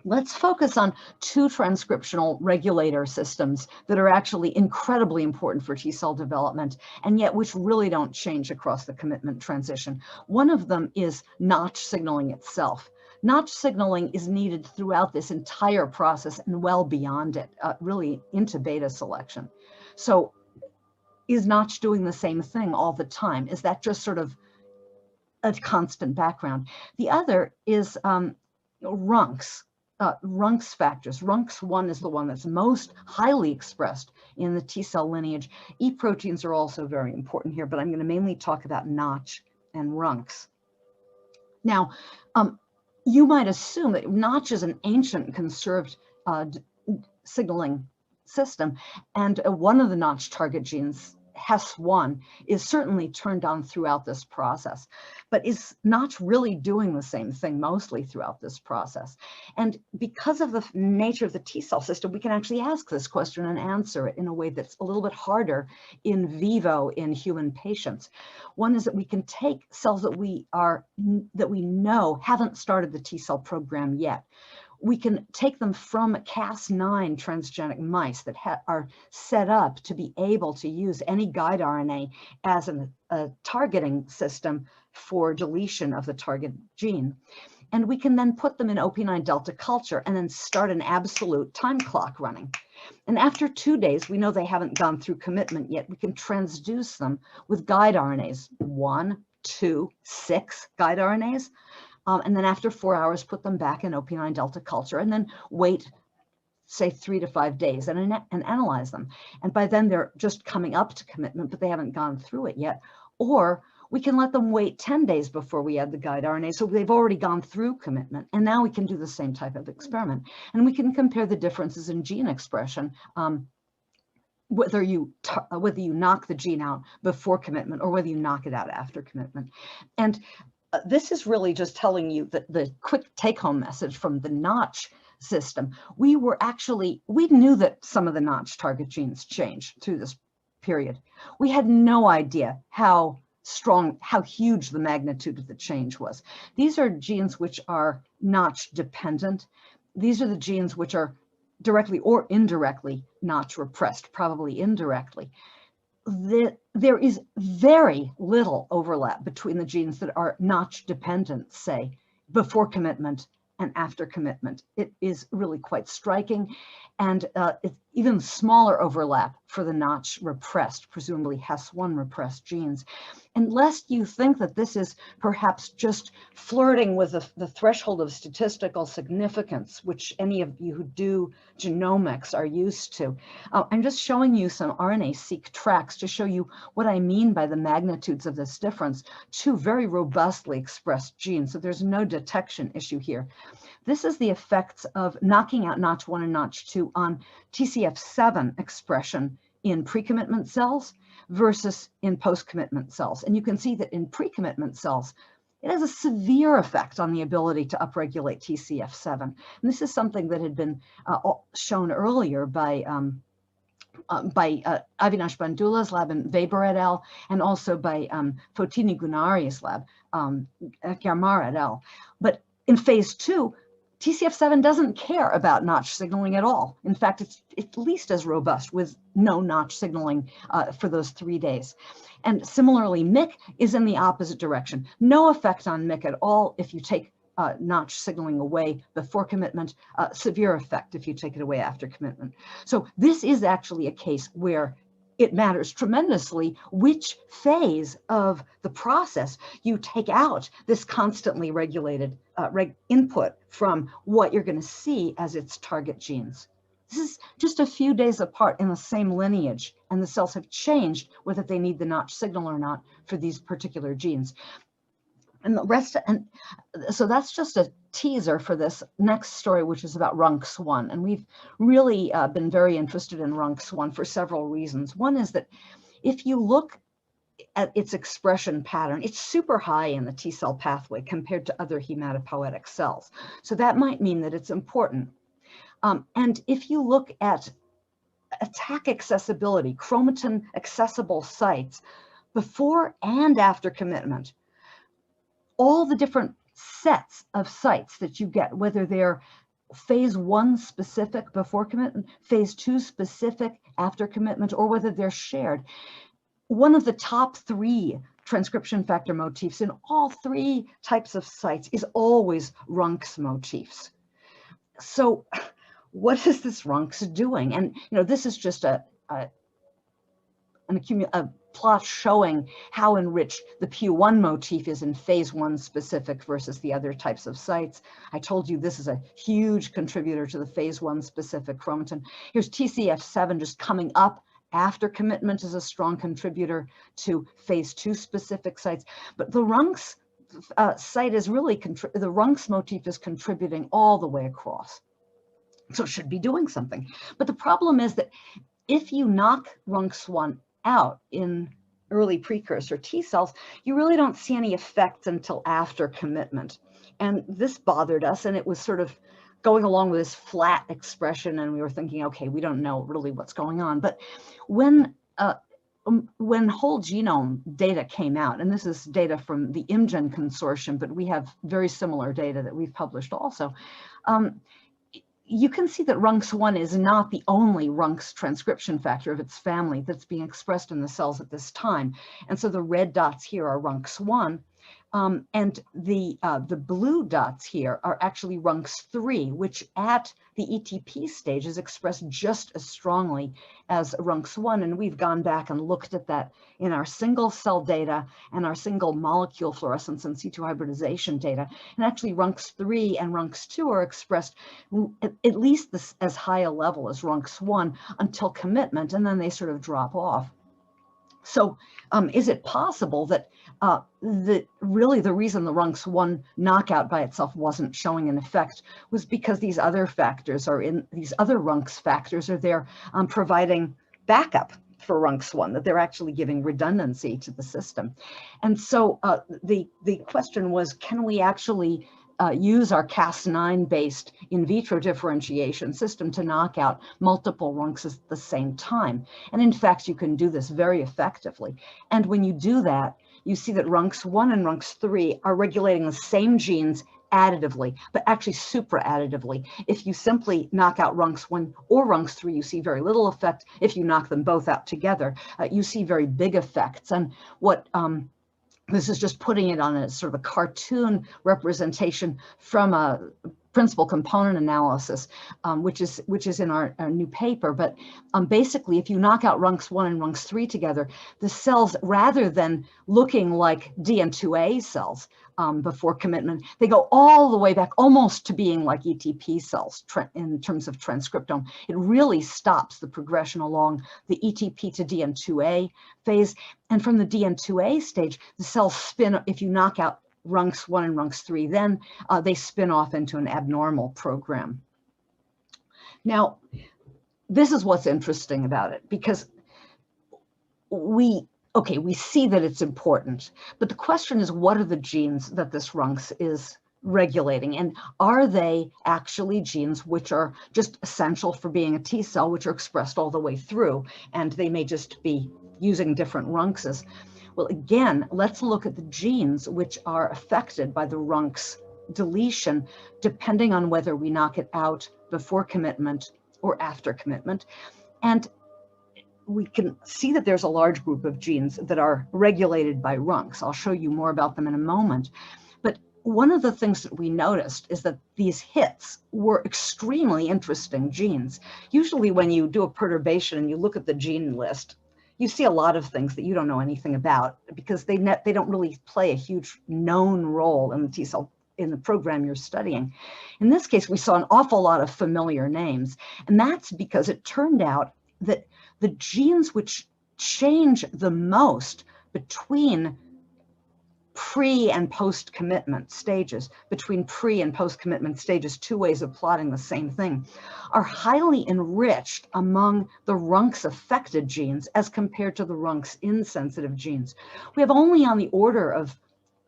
Speaker 3: Let's focus on two transcriptional regulator systems that are actually incredibly important for T cell development, and yet which really don't change across the commitment transition. One of them is Notch signaling itself. Notch signaling is needed throughout this entire process and well beyond it, really into beta selection. So is Notch doing the same thing all the time? Is that just sort of a constant background? The other is RUNX. RUNX factors. RUNX1 is the one that's most highly expressed in the T cell lineage. E proteins are also very important here, but I'm going to mainly talk about Notch and RUNX. Now, you might assume that Notch is an ancient conserved signaling system, and one of the Notch target genes, HES1, is certainly turned on throughout this process. But is Notch really doing the same thing mostly throughout this process? And because of the nature of the T cell system, we can actually ask this question and answer it in a way that's a little bit harder in vivo in human patients. One is that we can take cells that we know haven't started the T cell program yet. We can take them from Cas9 transgenic mice that are set up to be able to use any guide RNA as a targeting system for deletion of the target gene. And we can then put them in OP9 delta culture and then start an absolute time clock running. And after 2 days, we know they haven't gone through commitment yet. We can transduce them with guide RNAs, 1, 2, 6 guide RNAs. And then after 4 hours, put them back in OP9 delta culture and then wait, say 3 to 5 days and analyze them. And by then they're just coming up to commitment, but they haven't gone through it yet. Or we can let them wait 10 days before we add the guide RNA. So they've already gone through commitment. And now we can do the same type of experiment. And we can compare the differences in gene expression, whether you knock the gene out before commitment or whether you knock it out after commitment. And this is really just telling you that the quick take-home message from the Notch system. We knew that some of the Notch target genes changed through this period. We had no idea how huge the magnitude of the change was. These are genes which are Notch dependent. These are the genes which are directly or indirectly Notch repressed, probably indirectly. There is very little overlap between the genes that are Notch dependent, say, before commitment and after commitment. It is really quite striking, and it's even smaller overlap for the Notch repressed, presumably HES1 repressed genes. And lest you think that this is perhaps just flirting with the threshold of statistical significance, which any of you who do genomics are used to, I'm just showing you some RNA-seq tracks to show you what I mean by the magnitudes of this difference. Two very robustly expressed genes, so there's no detection issue here. This is the effects of knocking out Notch1 and Notch2 on TCF7 expression in pre-commitment cells versus in post-commitment cells. And you can see that in pre-commitment cells, it has a severe effect on the ability to upregulate TCF7. And this is something that had been shown earlier by Avinash Bandula's lab and Weber et al., and also by Fotini Gunari's lab, Germar et al. But in phase 2, TCF7 doesn't care about notch signaling at all. In fact, it's at least as robust with no notch signaling for those 3 days. And similarly, MYC is in the opposite direction. No effect on MYC at all if you take notch signaling away before commitment, severe effect if you take it away after commitment. So this is actually a case where it matters tremendously which phase of the process you take out this constantly regulated input from what you're going to see as its target genes. This is just a few days apart in the same lineage, and the cells have changed whether they need the notch signal or not for these particular genes. And the rest, and so that's just a teaser for this next story, which is about RUNX1. And we've really been very interested in RUNX1 for several reasons. One is that if you look at its expression pattern, it's super high in the T cell pathway compared to other hematopoietic cells. So that might mean that it's important. And if you look at attack accessibility, chromatin accessible sites before and after commitment, all the different sets of sites that you get, whether they're phase 1 specific before commitment, phase 2 specific after commitment, or whether they're shared. One of the top 3 transcription factor motifs in all 3 types of sites is always RUNX motifs. So what is this RUNX doing? And this is just a plot showing how enriched the Pu1 motif is in phase 1 specific versus the other types of sites. I told you this is a huge contributor to the phase 1 specific chromatin. Here's TCF7 just coming up after commitment as a strong contributor to phase 2 specific sites. But the RUNX site is really, the RUNX motif is contributing all the way across. So it should be doing something. But the problem is that if you knock RUNX1 out in early precursor T cells, you really don't see any effects until after commitment. And this bothered us, and it was sort of going along with this flat expression, and we were thinking, okay, we don't know really what's going on. But when whole genome data came out, and this is data from the ImGen consortium, but we have very similar data that we've published also, you can see that RUNX1 is not the only RUNX transcription factor of its family that's being expressed in the cells at this time. And so the red dots here are RUNX1, and the blue dots here are actually RUNX3, which at the ETP stage is expressed just as strongly as RUNX1. And we've gone back and looked at that in our single cell data and our single molecule fluorescence and C2 hybridization data. And actually RUNX3 and RUNX2 are expressed at least as high a level as RUNX1 until commitment, and then they sort of drop off. So is it possible that really the reason the RUNX1 knockout by itself wasn't showing an effect was because these other factors are in, these other RUNX factors are there providing backup for RUNX1, that they're actually giving redundancy to the system? And so the question was, can we actually use our Cas9-based in vitro differentiation system to knock out multiple RUNXs at the same time? And in fact, you can do this very effectively. And when you do that, you see that RUNX1 and RUNX3 are regulating the same genes additively, but actually supra-additively. If you simply knock out RUNX1 or RUNX3, you see very little effect. If you knock them both out together, you see very big effects. And what this is just putting it on a sort of a cartoon representation from a principal component analysis, which is in our new paper. But basically, if you knock out RUNX1 and RUNX3 together, the cells, rather than looking like DN2A cells before commitment, they go all the way back almost to being like ETP cells in terms of transcriptome. It really stops the progression along the ETP to DN2A phase. And from the DN2A stage, the cells spin, if you knock out RUNX1 and RUNX3, then they spin off into an abnormal program. Now, this is what's interesting about it, because we see that it's important, but the question is, what are the genes that this RUNX is regulating, and are they actually genes which are just essential for being a T cell, which are expressed all the way through, and they may just be using different RUNXs? Well, again, let's look at the genes which are affected by the RUNX deletion, depending on whether we knock it out before commitment or after commitment. And we can see that there's a large group of genes that are regulated by RUNX. I'll show you more about them in a moment. But one of the things that we noticed is that these hits were extremely interesting genes. Usually when you do a perturbation and you look at the gene list, you see a lot of things that you don't know anything about, because they don't really play a huge known role in the T cell, in the program you're studying. In this case, we saw an awful lot of familiar names, and that's because it turned out that the genes which change the most between pre and post commitment stages, two ways of plotting the same thing, are highly enriched among the RUNX affected genes as compared to the RUNX insensitive genes. We have only on the order of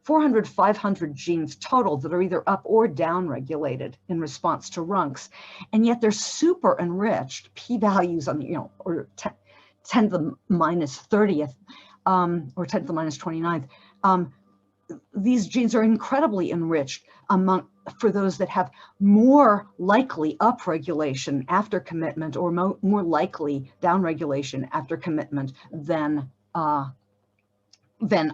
Speaker 3: 400, 500 genes total that are either up or down regulated in response to RUNX, and yet they're super enriched, p-values on, or 10 to the minus 30th, or 10 to the minus 29th. These genes are incredibly enriched for those that have more likely upregulation after commitment, or more likely downregulation after commitment than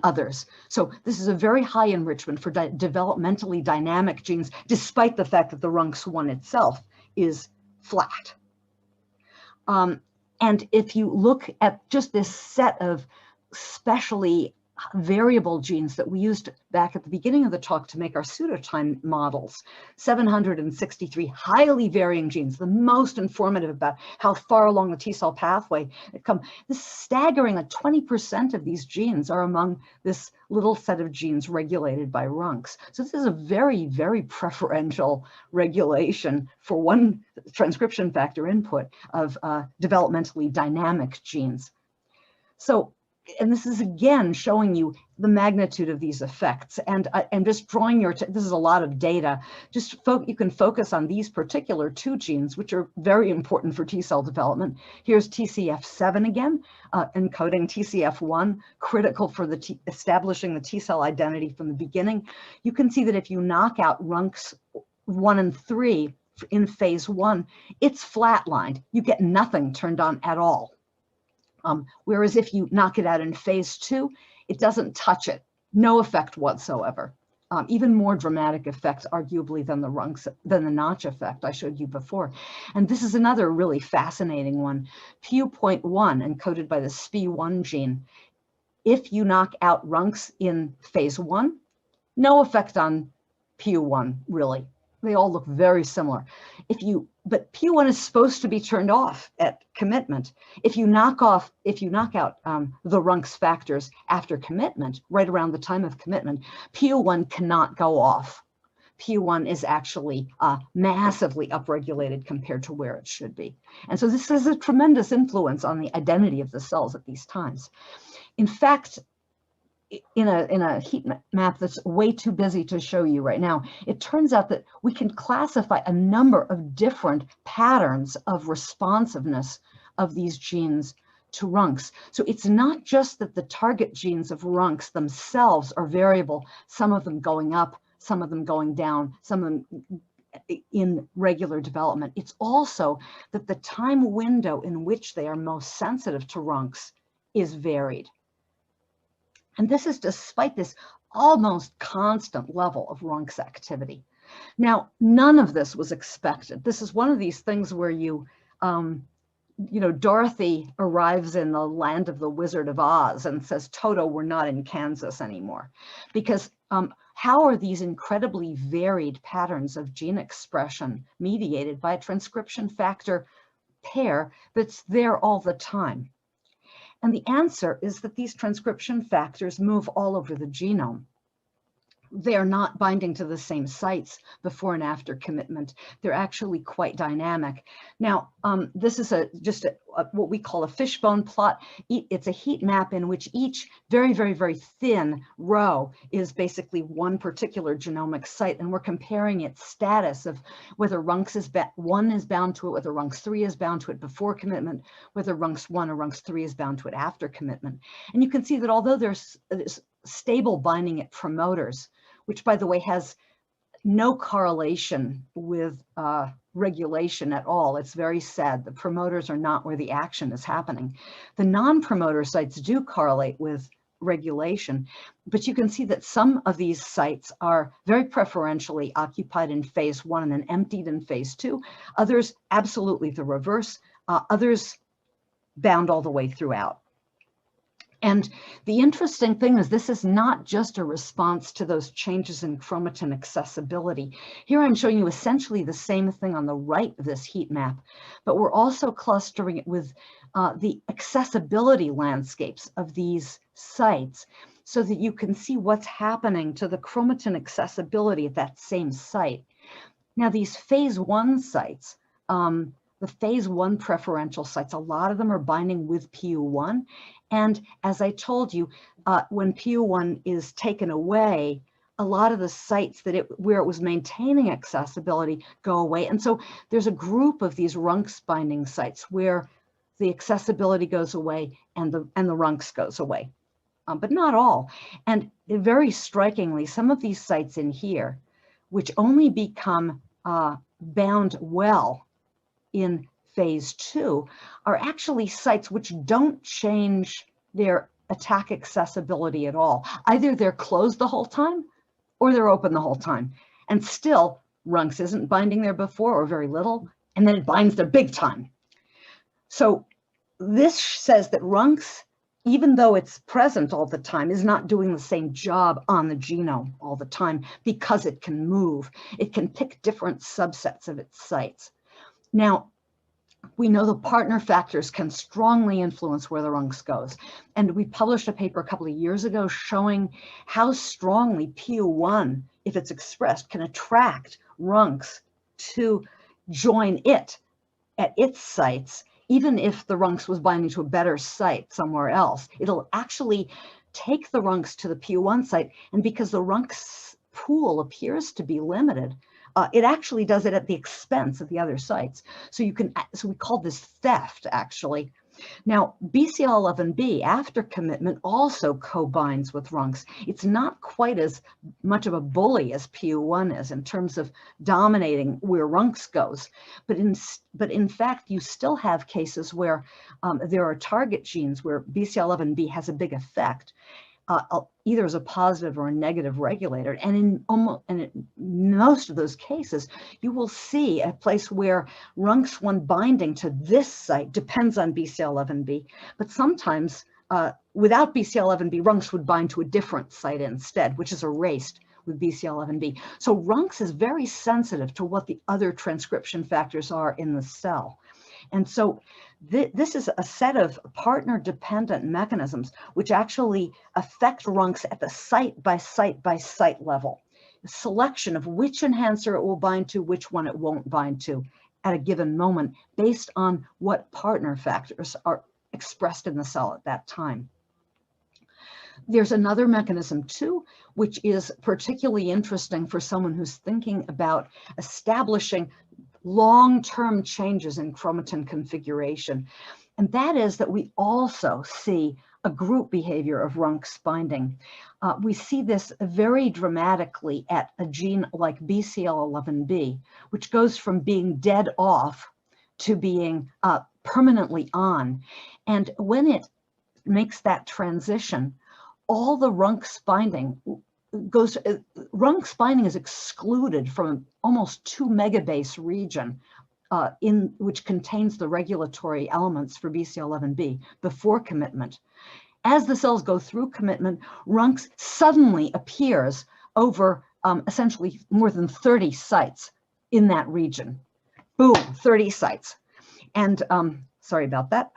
Speaker 3: others. So this is a very high enrichment for developmentally dynamic genes, despite the fact that the RUNX1 itself is flat. And if you look at just this set of specially variable genes that we used back at the beginning of the talk to make our pseudotime models, 763 highly varying genes, the most informative about how far along the T cell pathway it come. This is staggering, that 20% of these genes are among this little set of genes regulated by RUNX. So this is a very, very preferential regulation for one transcription factor input of developmentally dynamic genes. So, and this is again showing you the magnitude of these effects, and just drawing this is a lot of data. You can focus on these particular two genes, which are very important for T cell development. Here's TCF7 again, encoding TCF1, critical for establishing the T cell identity from the beginning. You can see that if you knock out RUNX1 and 3 in phase 1, it's flatlined. You get nothing turned on at all. Whereas if you knock it out in phase 2, it doesn't touch it, no effect whatsoever. Even more dramatic effects, arguably, than the notch effect I showed you before. And this is another really fascinating one. PU.1, encoded by the SPI1 gene. If you knock out RUNX in phase 1, no effect on PU1, really. They all look very similar. But PU1 is supposed to be turned off at commitment. If you knock out the RUNX factors after commitment, right around the time of commitment, PU1 cannot go off. PU1 is actually massively upregulated compared to where it should be. And so this has a tremendous influence on the identity of the cells at these times. In fact, in a heat map that's way too busy to show you right now, it turns out that we can classify a number of different patterns of responsiveness of these genes to RUNX. So it's not just that the target genes of RUNX themselves are variable, some of them going up, some of them going down, some of them in regular development. It's also that the time window in which they are most sensitive to RUNX is varied. And this is despite this almost constant level of RUNX activity. Now, none of this was expected. This is one of these things where Dorothy arrives in the land of the Wizard of Oz and says, Toto, we're not in Kansas anymore. Because how are these incredibly varied patterns of gene expression mediated by a transcription factor pair that's there all the time? And the answer is that these transcription factors move all over the genome. They're not binding to the same sites before and after commitment. They're actually quite dynamic. Now, this is just what we call a fishbone plot. It's a heat map in which each very, very, very thin row is basically one particular genomic site, and we're comparing its status of whether RUNX1 is bound to it, whether RUNX3 is bound to it before commitment, whether RUNX1 or RUNX3 is bound to it after commitment. And you can see that although there's stable binding at promoters, which, by the way, has no correlation with regulation at all. It's very sad. The promoters are not where the action is happening. The non-promoter sites do correlate with regulation, but you can see that some of these sites are very preferentially occupied in phase 1 and then emptied in phase 2. Others, absolutely the reverse. Others bound all the way throughout. And the interesting thing is this is not just a response to those changes in chromatin accessibility. Here I'm showing you essentially the same thing on the right of this heat map, but we're also clustering it with the accessibility landscapes of these sites so that you can see what's happening to the chromatin accessibility at that same site. Now, these phase 1 sites, the phase 1 preferential sites, a lot of them are binding with PU1. And as I told you, when PU1 is taken away, a lot of the sites where it was maintaining accessibility go away. And so there's a group of these RUNX binding sites where the accessibility goes away and the RUNX goes away, but not all. And very strikingly, some of these sites in here, which only become bound well in phase 2, are actually sites which don't change their attack accessibility at all. Either they're closed the whole time or they're open the whole time. And still, RUNX isn't binding there before, or very little, and then it binds there big time. So this says that RUNX, even though it's present all the time, is not doing the same job on the genome all the time because it can move. It can pick different subsets of its sites. Now, we know the partner factors can strongly influence where the RUNX goes. And we published a paper a couple of years ago showing how strongly PU1, if it's expressed, can attract RUNX to join it at its sites, even if the RUNX was binding to a better site somewhere else. It'll actually take the RUNX to the PU1 site, and because the RUNX pool appears to be limited, it actually does it at the expense of the other sites. So we call this theft, actually. Now, BCL11B after commitment also co-binds with RUNX. It's not quite as much of a bully as PU1 is in terms of dominating where RUNX goes, but in fact, you still have cases where there are target genes where BCL11B has a big effect. Either as a positive or a negative regulator. And in most of those cases, you will see a place where RUNX1 binding to this site depends on BCL11B, but sometimes without BCL11B, RUNX would bind to a different site instead, which is erased with BCL11B. So RUNX is very sensitive to what the other transcription factors are in the cell. And so this is a set of partner-dependent mechanisms which actually affect RUNX at the site-by-site level. The selection of which enhancer it will bind to, which one it won't bind to at a given moment, based on what partner factors are expressed in the cell at that time. There's another mechanism too, which is particularly interesting for someone who's thinking about establishing long-term changes in chromatin configuration. And that is that we also see a group behavior of RUNX binding. We see this very dramatically at a gene like BCL11B, which goes from being dead off to being permanently on. And when it makes that transition, all the RUNX binding RUNX binding is excluded from almost 2 megabase region in which contains the regulatory elements for BCL11B before commitment. As the cells go through commitment, RUNX suddenly appears over essentially more than 30 sites in that region. Boom, 30 sites. And sorry about that.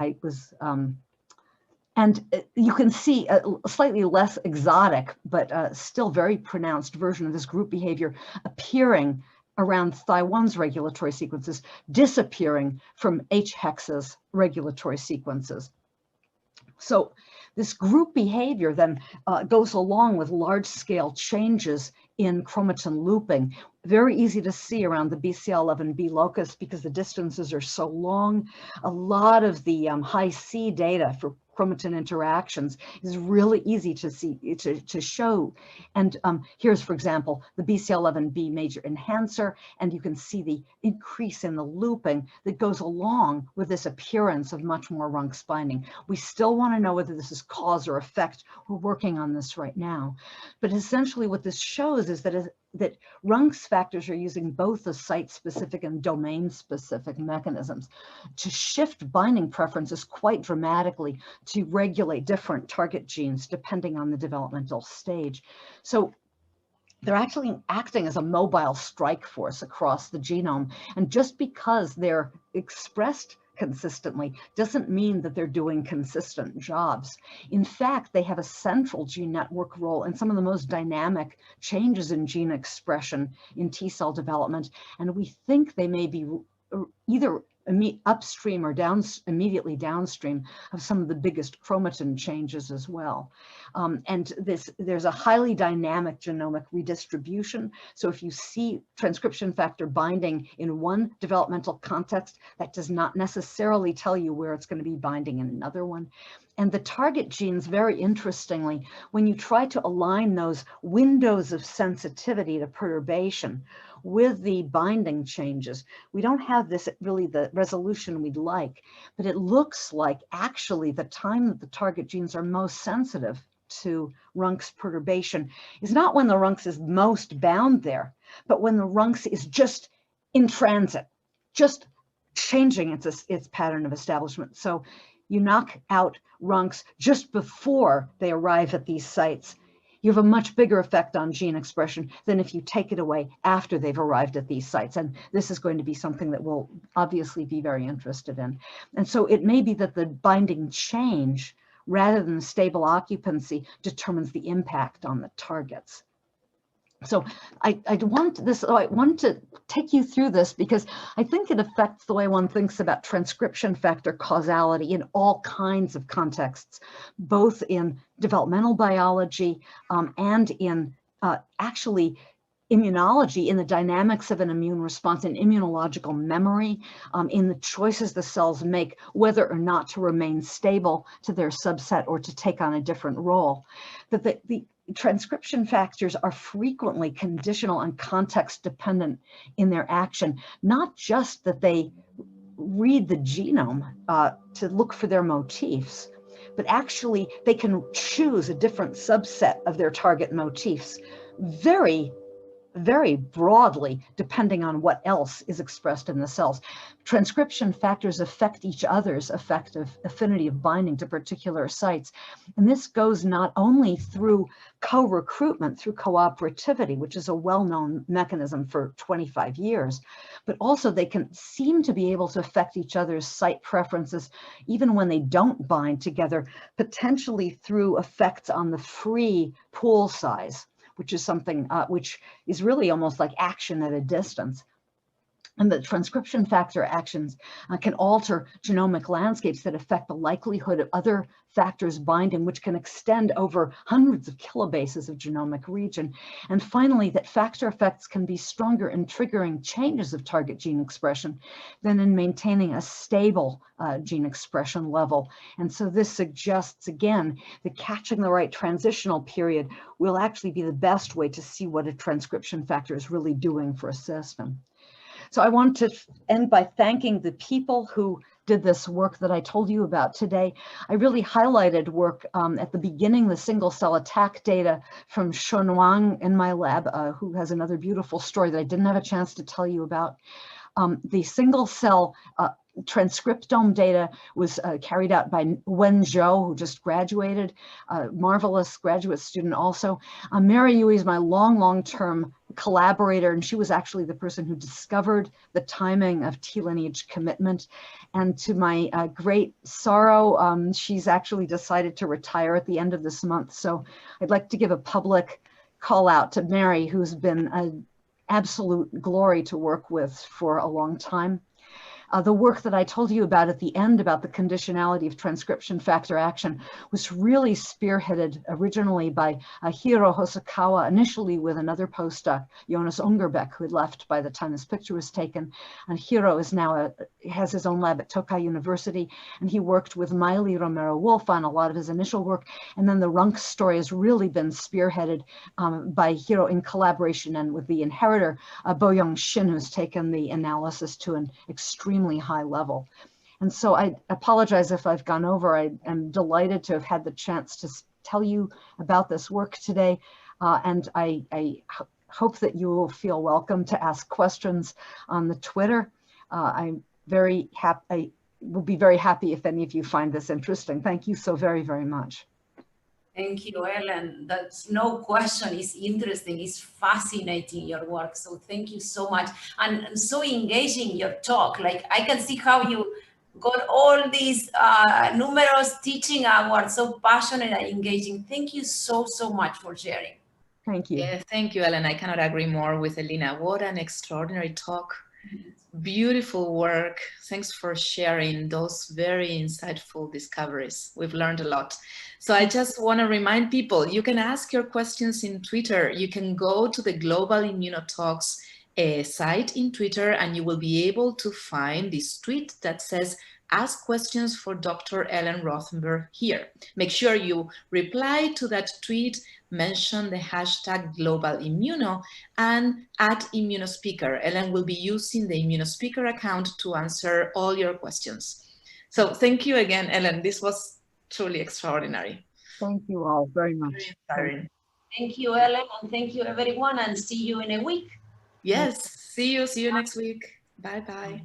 Speaker 3: And you can see a slightly less exotic, but still very pronounced version of this group behavior appearing around Thi1's regulatory sequences, disappearing from H-hex's regulatory sequences. So this group behavior then goes along with large-scale changes in chromatin looping. Very easy to see around the BCL11B locus because the distances are so long. A lot of the high C data for chromatin interactions is really easy to see, to show. And here's, for example, the BCL11B major enhancer, and you can see the increase in the looping that goes along with this appearance of much more RUNX binding. We still want to know whether this is cause or effect. We're working on this right now. But essentially what this shows is that RUNX factors are using both the site-specific and domain-specific mechanisms to shift binding preferences quite dramatically to regulate different target genes depending on the developmental stage. So they're actually acting as a mobile strike force across the genome. And just because they're expressed consistently doesn't mean that they're doing consistent jobs. In fact, they have a central gene network role in some of the most dynamic changes in gene expression in T-cell development. And we think they may be either upstream or immediately downstream of some of the biggest chromatin changes as well. And there's a highly dynamic genomic redistribution. So if you see transcription factor binding in one developmental context, that does not necessarily tell you where it's going to be binding in another one. And the target genes, very interestingly, when you try to align those windows of sensitivity to perturbation with the binding changes, we don't have this really the resolution we'd like, but it looks like actually the time that the target genes are most sensitive to RUNX perturbation is not when the RUNX is most bound there, but when the RUNX is just in transit, just changing its pattern of establishment. So you knock out RUNX just before they arrive at these sites, you have a much bigger effect on gene expression than if you take it away after they've arrived at these sites. And this is going to be something that we'll obviously be very interested in. And so it may be that the binding change rather than stable occupancy determines the impact on the targets. So I want to take you through this because I think it affects the way one thinks about transcription factor causality in all kinds of contexts, both in developmental biology and in actually immunology, in the dynamics of an immune response and immunological memory, in the choices the cells make, whether or not to remain stable to their subset or to take on a different role. That the transcription factors are frequently conditional and context dependent in their action, not just that they read the genome to look for their motifs, but actually they can choose a different subset of their target motifs very broadly, depending on what else is expressed in the cells. Transcription factors affect each other's effective affinity of binding to particular sites. And this goes not only through co-recruitment, through cooperativity, which is a well-known mechanism for 25 years, but also they can seem to be able to affect each other's site preferences, even when they don't bind together, potentially through effects on the free pool size, which is something which is really almost like action at a distance. And the transcription factor actions can alter genomic landscapes that affect the likelihood of other factors binding, which can extend over hundreds of kilobases of genomic region. And finally, that factor effects can be stronger in triggering changes of target gene expression than in maintaining a stable gene expression level. And so this suggests, again, that catching the right transitional period will actually be the best way to see what a transcription factor is really doing for a system. So I want to end by thanking the people who did this work that I told you about today. I really highlighted work at the beginning, the single cell attack data from Shun Wang in my lab, who has another beautiful story that I didn't have a chance to tell you about. The single cell transcriptome data was carried out by Wen Zhou, who just graduated, a marvelous graduate student also. Mary Yui is my long-term collaborator, and she was actually the person who discovered the timing of T-lineage commitment. And to my great sorrow, she's actually decided to retire at the end of this month. So I'd like to give a public call out to Mary, who's been an absolute glory to work with for a long time. The work that I told you about at the end about the conditionality of transcription factor action was really spearheaded originally by Hiro Hosokawa, initially with another postdoc, Jonas Ungerbeck, who had left by the time this picture was taken. And Hiro is now has his own lab at Tokai University, and he worked with Miley Romero-Wolf on a lot of his initial work. And then the Runk story has really been spearheaded by Hiro in collaboration and with the inheritor, Boyoung Shin, who's taken the analysis to an extremely high level. And so I apologize if I've gone over. I am delighted to have had the chance to tell you about this work today. And I hope that you will feel welcome to ask questions on the Twitter. I'm very happy. I will be very happy if any of you find this interesting. Thank you so very, very much.
Speaker 2: Thank you, Ellen. That's no question. It's interesting. It's fascinating, your work. So thank you so much. And so engaging your talk. Like I can see how you got all these numerous teaching hours, so passionate and engaging. Thank you so much for sharing.
Speaker 3: Thank you.
Speaker 1: Yeah, thank you, Ellen. I cannot agree more with Elena. What an extraordinary talk. Beautiful work. Thanks for sharing those very insightful discoveries. We've learned a lot. So I just want to remind people, you can ask your questions in Twitter. You can go to the Global Immunotalks site in Twitter, and you will be able to find this tweet that says, ask questions for Dr. Ellen Rothenberg here. Make sure you reply to that tweet, mention the hashtag GlobalImmuno and @ImmunoSpeaker. Ellen will be using the ImmunoSpeaker account to answer all your questions. So thank you again, Ellen. This was truly extraordinary.
Speaker 3: Thank you all very much.
Speaker 1: Very inspiring.
Speaker 2: Thank you, Ellen, and thank you, everyone, and see you in a week.
Speaker 1: Yes, see you next week. Bye-bye.